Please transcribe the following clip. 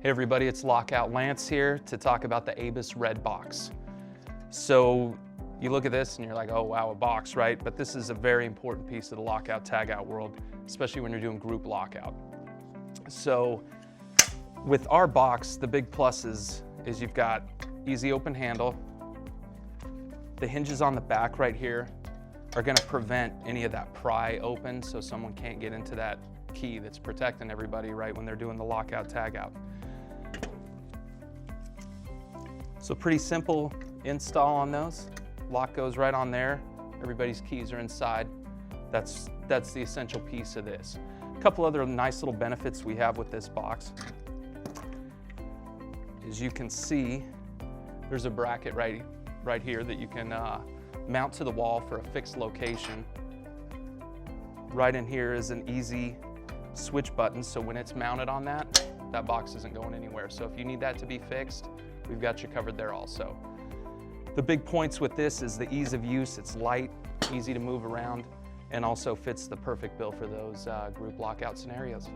Hey everybody, it's Lockout Lance here to talk about the Safety Redbox. So you look at this and you're like, oh wow, a box, right? But this is a very important piece of the lockout tagout world, especially when you're doing group lockout. So with our box, the big pluses is you've got easy open handle. The hinges on the back right here are gonna prevent any of that pry open so someone can't get into that key that's protecting everybody, right, when they're doing the lockout tagout. So pretty simple install on those. Lock goes right on there. Everybody's keys are inside. That's the essential piece of this. A couple other nice little benefits we have with this box. As you can see, there's a bracket right here that you can mount to the wall for a fixed location. Right in here is an easy switch button, so when it's mounted on that box isn't going anywhere. So if you need that to be fixed, we've got you covered there also. The big points with this is the ease of use. It's light, easy to move around, and also fits the perfect bill for those group lockout scenarios.